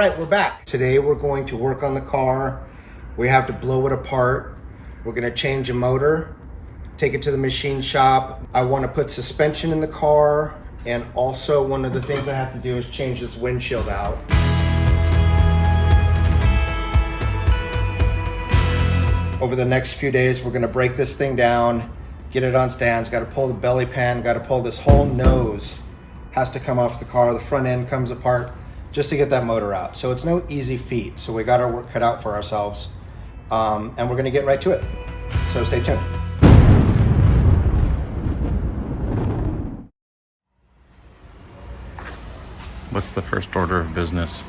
right, we're back. Today we're going to work on the car. We have to blow it apart. We're gonna change a motor, take it to the machine shop. I wanna put suspension in the car, and also one of the things I have to do is change this windshield out. Over the next few days, we're gonna break this thing down, get it on stands, gotta pull the belly pan, gotta pull this whole nose, has to come off the car, the front end comes apart, just to get that motor out. So it's no easy feat. So we got our work cut out for ourselves. And we're gonna get right to it. So stay tuned. What's the first order of business?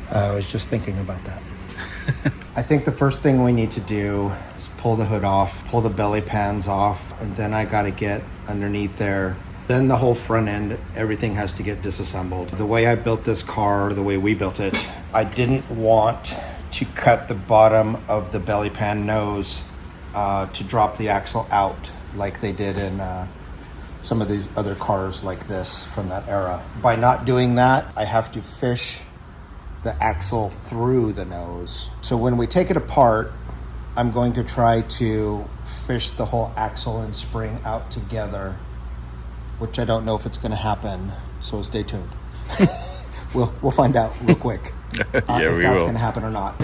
I was just thinking about that. I think the first thing we need to do is pull the hood off, pull the belly pans off, and then I gotta get underneath there. Then the whole front end, everything has to get disassembled. The way I built this car, the way we built it, I didn't want to cut the bottom of the belly pan nose to drop the axle out like they did in some of these other cars like this from that era. By not doing that, I have to fish the axle through the nose. So when we take it apart, I'm going to try to fish the whole axle and spring out together, which I don't know if it's going to happen. So stay tuned. We'll find out real quick. Yeah, if we that's will. going to happen or not.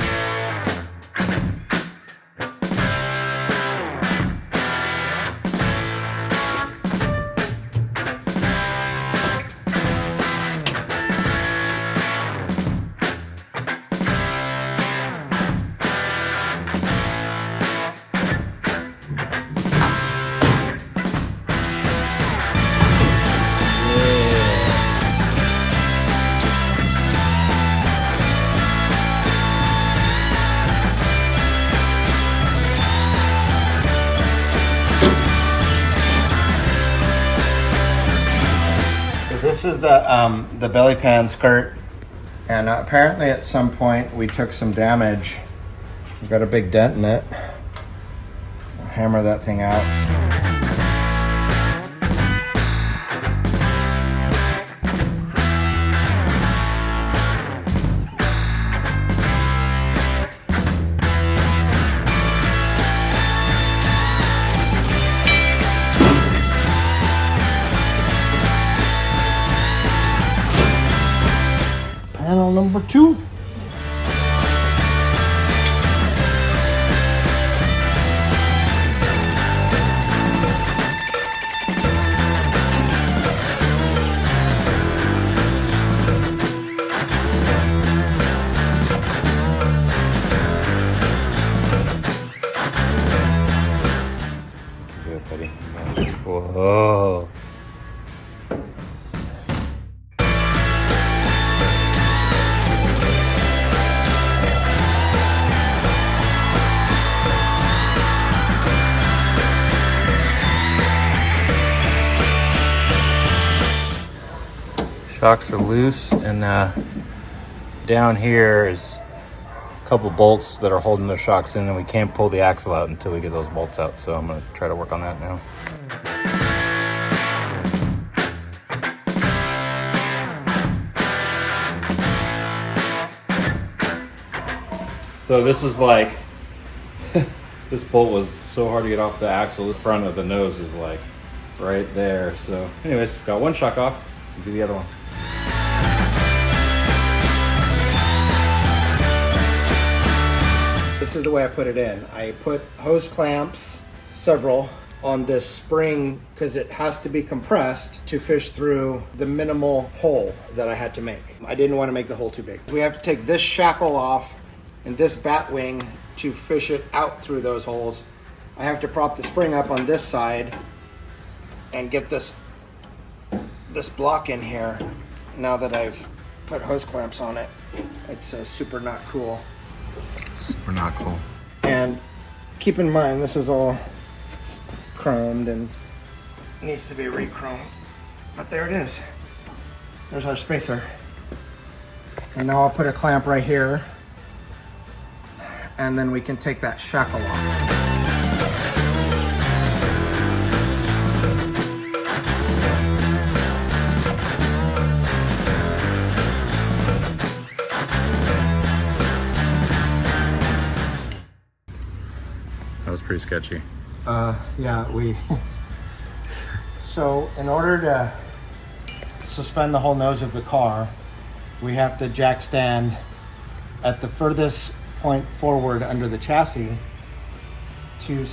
This is the belly pan skirt, and apparently at some point we took some damage. We've got a big dent in it. I'll hammer that thing out. Panel number 2. Good, buddy. Whoa. Shocks are loose, and down here is a couple bolts that are holding the shocks in, and we can't pull the axle out until we get those bolts out. So I'm going to try to work on that now. So this is like, this bolt was so hard to get off the axle. The front of the nose is like right there. So anyways, got one shock off. Do the other one. This is the way I put it in. I put hose clamps, several, on this spring because it has to be compressed to fish through the minimal hole that I had to make. I didn't want to make the hole too big. We have to take this shackle off and this bat wing to fish it out through those holes. I have to prop the spring up on this side and get this block in here. Now that I've put hose clamps on it, it's super not cool. Super not cool. And keep in mind, this is all chromed and needs to be re-chromed. But there it is. There's our spacer. And now I'll put a clamp right here, and then we can take that shackle off. pretty sketchy. Yeah, so in order to suspend the whole nose of the car, we have the jack stand at the furthest point forward under the chassis to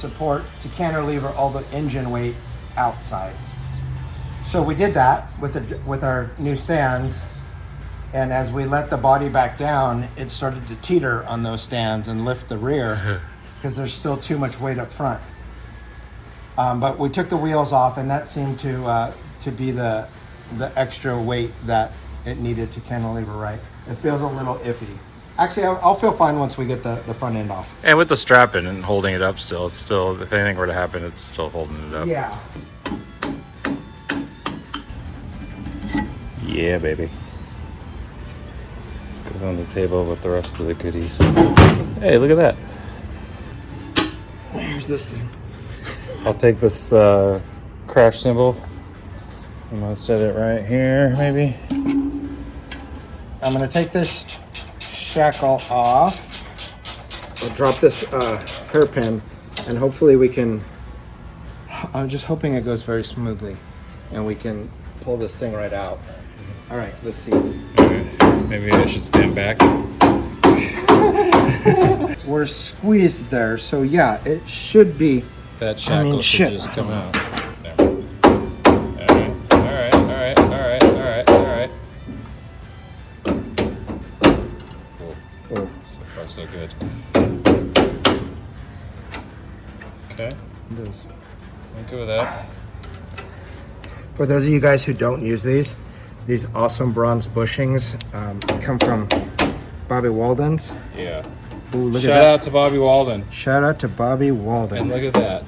cantilever all the engine weight outside. So we did that with our new stands, and as we let the body back down, it started to teeter on those stands and lift the rear because there's still too much weight up front. But we took the wheels off, and that seemed to be the extra weight that it needed to cantilever right. It feels a little iffy. Actually, I'll feel fine once we get the front end off. And with the strap in and holding it up still, it's still, if anything were to happen, it's still holding it up. Yeah. Yeah, baby. This goes on the table with the rest of the goodies. Hey, look at that. Here's this thing. I'll take this crash symbol. I'm gonna set it right here, maybe. I'm gonna take this shackle off. I'll drop this hairpin, and hopefully we can. I'm just hoping it goes very smoothly, and we can pull this thing right out. All right, let's see. Okay. Maybe I should stand back. We're squeezed there, so yeah, it should be. That shackle should just come out. There. All right. Cool. So far, so good. Okay. I'm good with that. For those of you guys who don't use these awesome bronze bushings come from Bobby Walden's. Yeah. Ooh, look Shout at that. out to Bobby Walden. Shout out to Bobby Walden. And look at that.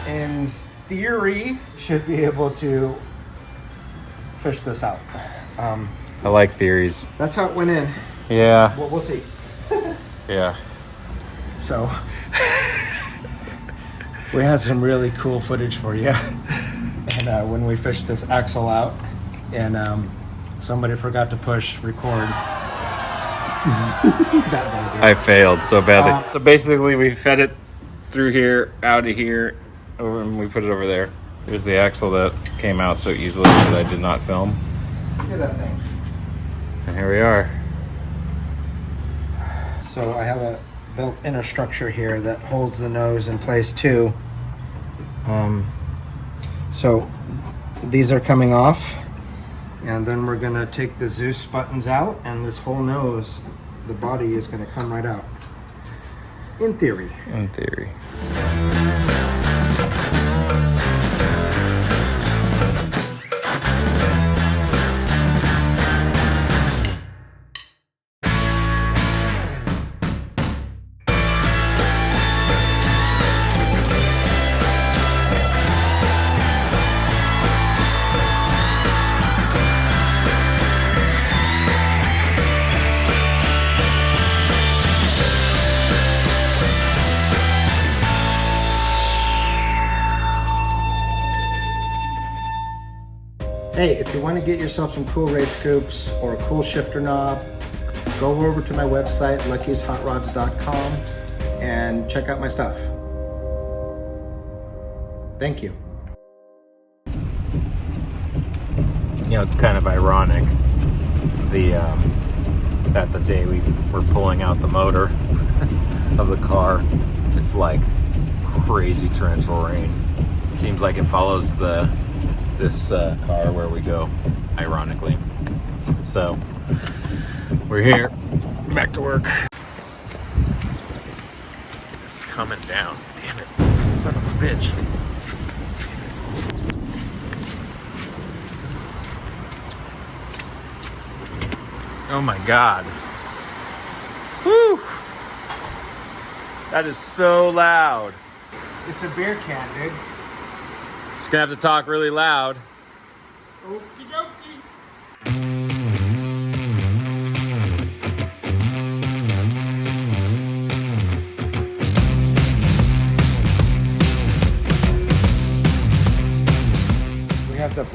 In theory, should be able to fish this out. I like theories. That's how it went in. Yeah. Well, we'll see. Yeah. So we had some really cool footage for you. And when we fished this axle out, and somebody forgot to push record. I failed so badly. So basically, we fed it through here, out of here, over, and we put it over there. Here's the axle that came out so easily that I did not film. Look at that thing. And here we are. So I have a built inner structure here that holds the nose in place too. So these are coming off, and then we're gonna take the Zeus buttons out, and this whole nose, the body is gonna come right out. In theory. In theory. Hey, if you want to get yourself some cool race scoops or a cool shifter knob, go over to my website, luckyshotrods.com, and check out my stuff. Thank you. You know, it's kind of ironic that the day we were pulling out the motor of the car, it's like crazy torrential rain. It seems like it follows this car where we go, ironically. So we're here, back to work. It's coming down. Damn it, son of a bitch. Oh my God. Whew. That is so loud. It's a beer can, dude. Just gonna have to talk really loud. Okie dokie.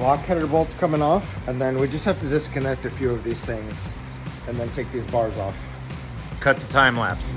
block header bolts coming off, and then we just have to disconnect a few of these things and then take these bars off. Cut to time lapse.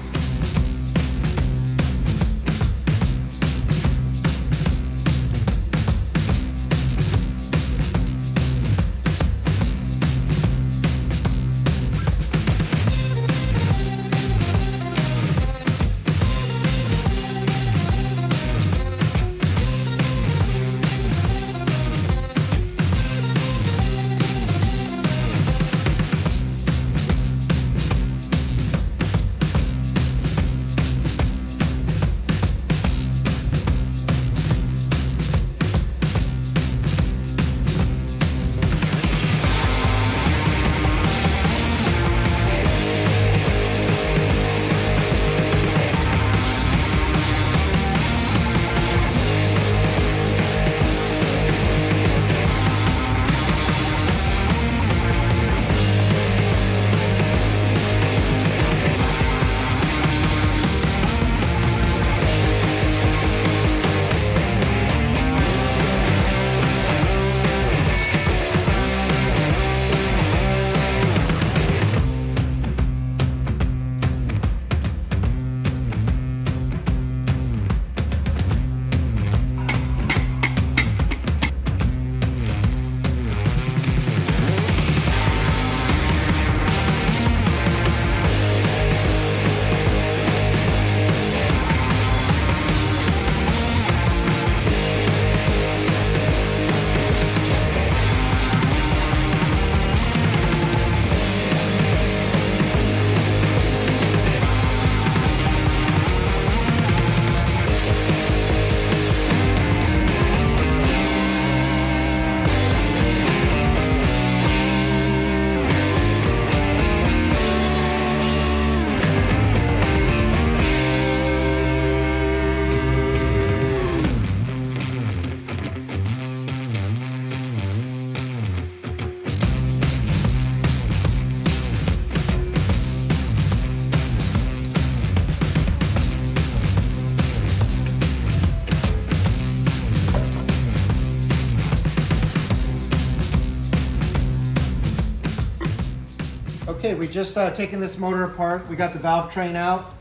Okay, we just taken this motor apart. We got the valve train out.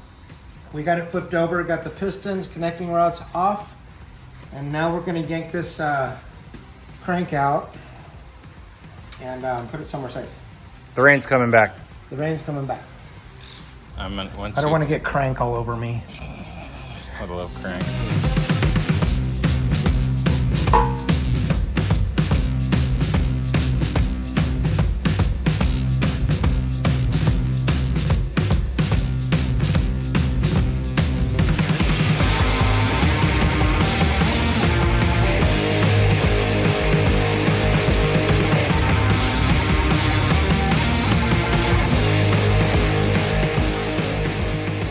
We got it flipped over, got the pistons, connecting rods off. And now we're gonna yank this crank out and put it somewhere safe. The rain's coming back. The rain's coming back. I don't want to get crank all over me. I love crank.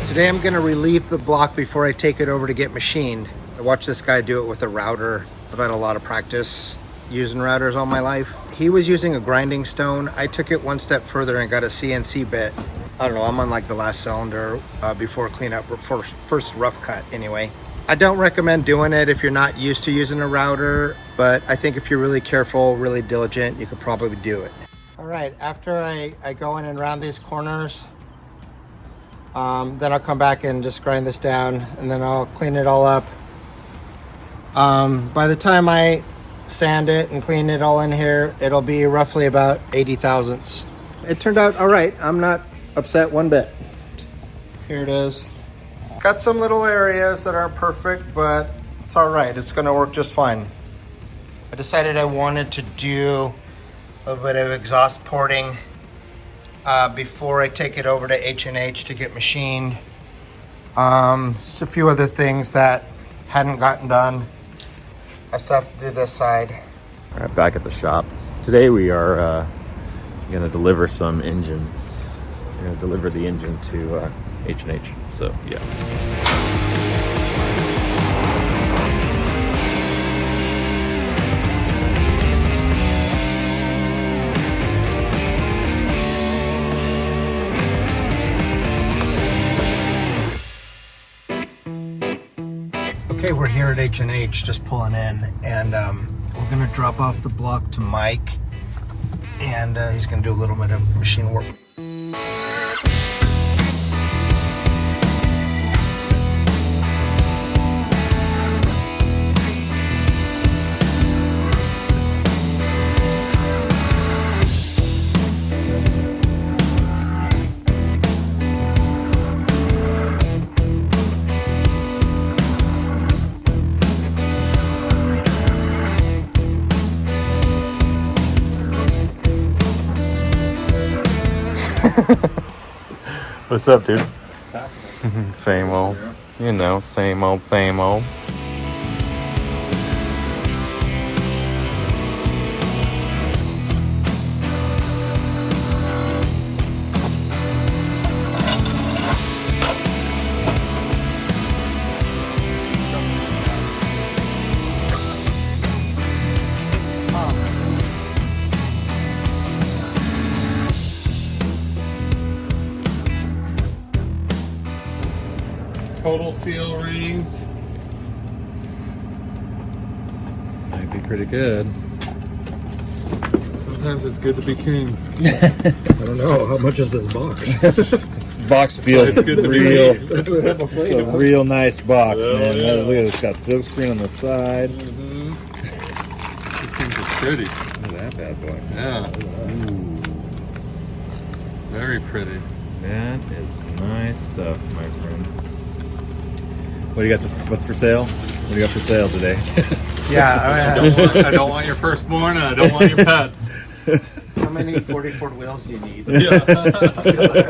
Today I'm gonna relieve the block before I take it over to get machined. I watched this guy do it with a router. I've had a lot of practice using routers all my life. He was using a grinding stone. I took it one step further and got a CNC bit. I don't know, I'm on like the last cylinder before cleanup, or first rough cut anyway. I don't recommend doing it if you're not used to using a router, but I think if you're really careful, really diligent, you could probably do it. All right, after I go in and round these corners, then I'll come back and just grind this down, and then I'll clean it all up. By the time I sand it and clean it all in here, it'll be roughly about 80 thousandths. It turned out all right. I'm not upset one bit. Here it is. Got some little areas that aren't perfect, but it's all right. It's gonna work just fine. I decided I wanted to do a little bit of exhaust porting before I take it over to H&H to get machined. Just a few other things that hadn't gotten done. I still have to do this side. All right, back at the shop. Today we are gonna deliver some engines. We're gonna deliver the engine to H&H, so yeah. Okay, we're here at H&H just pulling in, and We're gonna drop off the block to Mike, and he's gonna do a little bit of machine work. What's up, dude? Same old. You know, same old, same old. Total seal rings. Might be pretty good. Sometimes it's good to be king. I don't know, how much is this box? This box feels It's good to be real. me. It's a real nice box, Oh, man. yeah. Look at it. It's got silk screen on the side. Mm-hmm. These things are pretty. Look at that bad boy. Yeah. Ooh, Very pretty. that is nice stuff, my friend. What do you got? What's for sale? What do you got for sale today? Yeah, I don't want your firstborn, and I don't want your pets. how many 44 wheels do you need? Yeah. I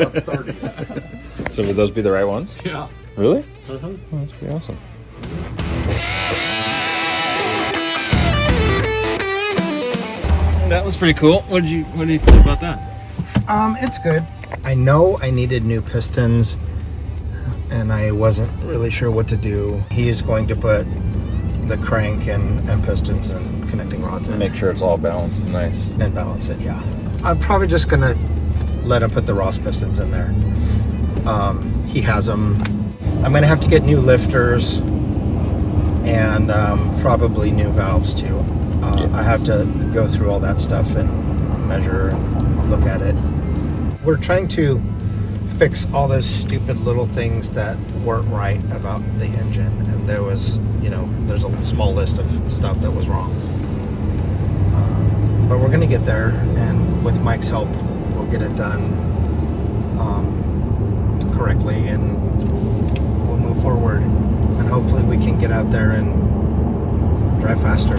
have 30. So would those be the right ones? Yeah. Really? Uh-huh. Oh, that's pretty awesome. That was pretty cool. What do you think about that? It's good. I know I needed new pistons, and I wasn't really sure what to do. He is going to put the crank and pistons and connecting rods in. Make sure it's all balanced and nice. And balance it, yeah. I'm probably just gonna let him put the Ross pistons in there. He has them. I'm gonna have to get new lifters and probably new valves too. I have to go through all that stuff and measure and look at it. We're trying to fix all those stupid little things that weren't right about the engine, and there was, there's a small list of stuff that was wrong. But we're gonna get there, and with Mike's help, we'll get it done correctly, and we'll move forward, and hopefully we can get out there and drive faster.